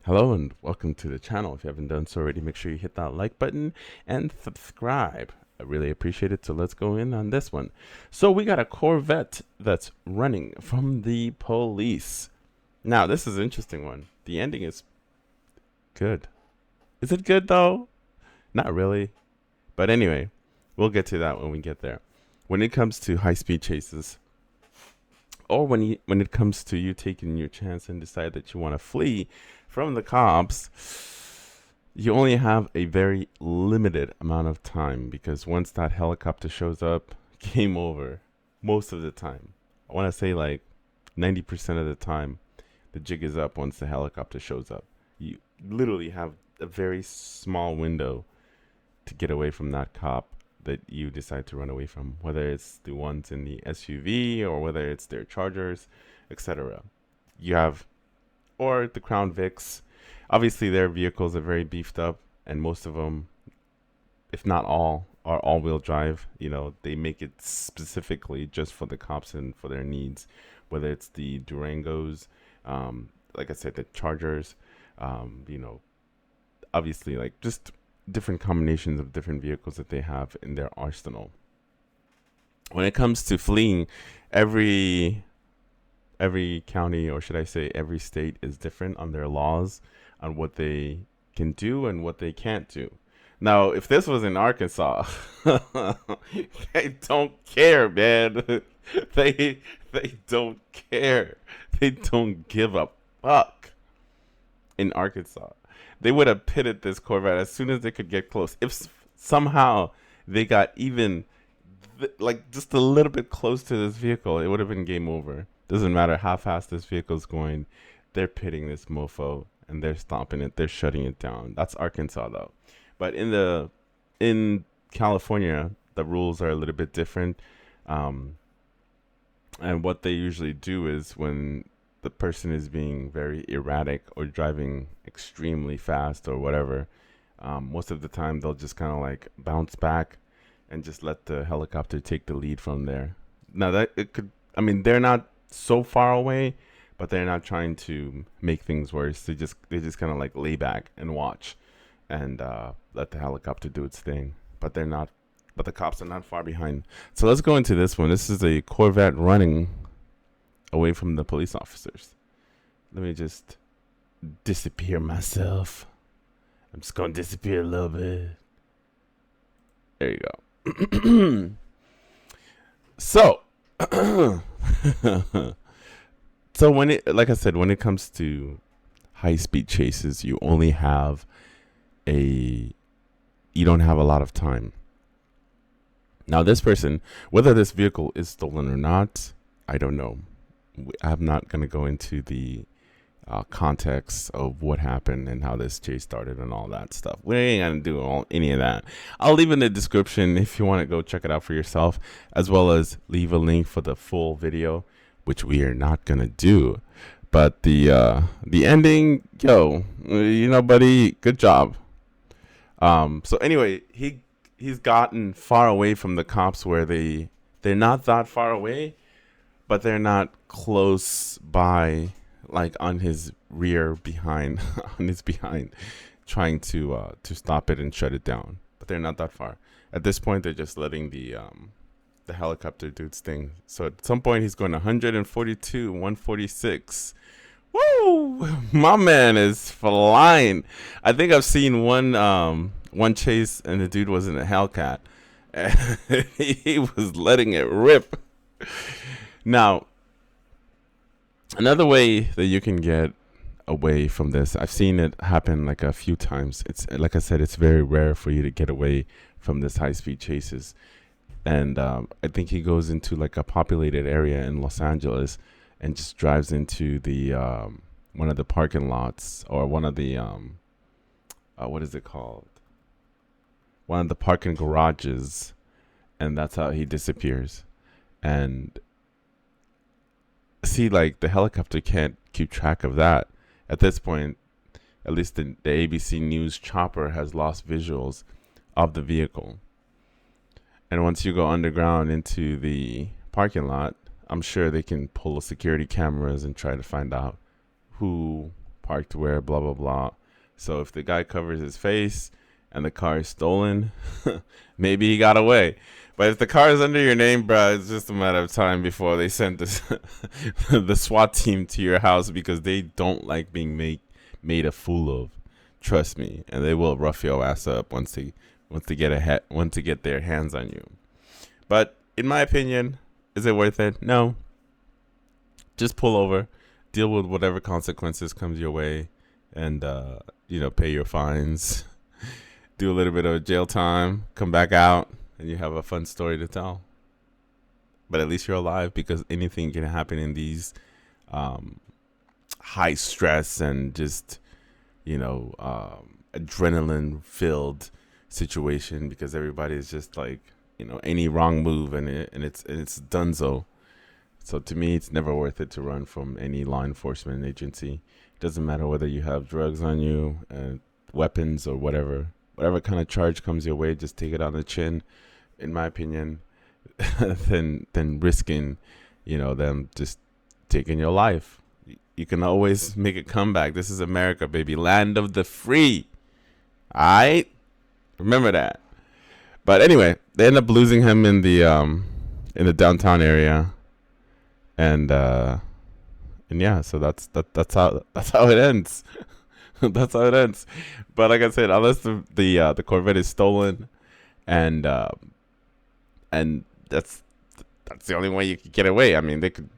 Hello and welcome to the channel. If you haven't done so already, make sure you hit that like button and subscribe. I really appreciate it. So let's go in on this one. So we got a Corvette that's running from the police. Now, this is an interesting one. The ending is good. Is it good though? Not really. But anyway, we'll get to that when we get there. When it comes to high-speed chases, or when it comes to you taking your chance and decide that you want to flee from the cops, you only have a very limited amount of time, because once that helicopter shows up, game over. Most of the time, I want to say like 90% of the time, the jig is up once the helicopter shows up. You literally have a very small window to get away from that cop that you decide to run away from, whether it's the ones in the SUV or whether it's their Chargers, etc. You have, or the Crown Vics. Obviously, their vehicles are very beefed up, and most of them, if not all, are all-wheel drive. You know, they make it specifically just for the cops and for their needs, whether it's the Durangos, like I said, the Chargers, you know, obviously, like just different combinations of different vehicles that they have in their arsenal. When it comes to fleeing, every county, or should I say every state, is different on their laws on what they can do and what they can't do. Now, if this was in Arkansas, they don't care, man. They don't care. They don't give a fuck in Arkansas. They would have pitted this Corvette as soon as they could get close. If somehow they got even like just a little bit close to this vehicle, it would have been game over. Doesn't matter how fast this vehicle's going, they're pitting this mofo and they're stomping it. They're shutting it down. That's Arkansas though. But in California, the rules are a little bit different. And what they usually do is, when the person is being very erratic or driving extremely fast or whatever, most of the time they'll just kind of like bounce back and just let the helicopter take the lead from there. Now that it could, I mean, they're not so far away, but they're not trying to make things worse. They just kind of like lay back and watch, and let the helicopter do its thing. But they're not. But the cops are not far behind. So let's go into this one. This is a Corvette running away from the police officers. Let me just disappear myself. I'm just gonna disappear a little bit. There you go. So, so when it, like I said, when it comes to high speed chases, you only have a, you don't have a lot of time. Now, this person, whether this vehicle is stolen or not, I don't know. I'm not going to go into the context of what happened and how this chase started and all that stuff. We ain't going to do any of that. I'll leave in the description if you want to go check it out for yourself, as well as leave a link for the full video, which we are not going to do. But the ending, yo, you know, buddy, good job. So anyway, he's gotten far away from the cops, where they're not that far away, but they're not close by, like on his rear behind, on his behind, trying to stop it and shut it down. But they're not that far. At this point, they're just letting the helicopter do its thing. So at some point, he's going 142, 146. Woo! My man is flying. I think I've seen one chase, and the dude was in a Hellcat, and he was letting it rip. Now, another way that you can get away from this, I've seen it happen like a few times. It's like I said, it's very rare for you to get away from this high-speed chases. And I think he goes into like a populated area in Los Angeles and just drives into the one of the parking lots, or one of the what is it called? One of the parking garages, and that's how he disappears. And see, like, the helicopter can't keep track of that. At this point, at least the ABC News chopper has lost visuals of the vehicle. And once you go underground into the parking lot, I'm sure they can pull the security cameras and try to find out who parked where, blah blah blah. So if the guy covers his face and the car is stolen, maybe he got away. But if the car is under your name, bro, it's just a matter of time before they send this the SWAT team to your house, because they don't like being made a fool of. Trust me, and they will rough your ass up once they get their hands on you. But in my opinion, is it worth it? No. Just pull over, deal with whatever consequences comes your way, and pay your fines, do a little bit of jail time, come back out, and you have a fun story to tell. But at least you're alive, because anything can happen in these high stress and just adrenaline filled situation, because everybody is just like, any wrong move and it's donezo. So to me, it's never worth it to run from any law enforcement agency. It doesn't matter whether you have drugs on you, weapons, or whatever kind of charge comes your way. Just take it on the chin, in my opinion, than risking, them just taking your life. You can always make a comeback. This is America, baby, land of the free. All right, remember that. But anyway, they end up losing him in the downtown area. And yeah, so that's how it ends. That's how it ends. But like I said, unless the Corvette is stolen, and that's the only way you could get away. I mean, they can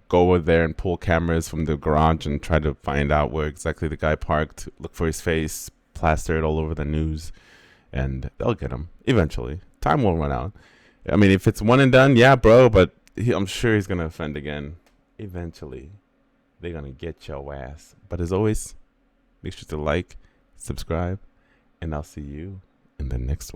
go over there and pull cameras from the garage and try to find out where exactly the guy parked, look for his face, plaster it all over the news, and they'll get him eventually. Time won't run out. I mean, if it's one and done, yeah, bro, but I'm sure he's going to offend again. Eventually, they're going to get your ass. But as always, make sure to like, subscribe, and I'll see you in the next one.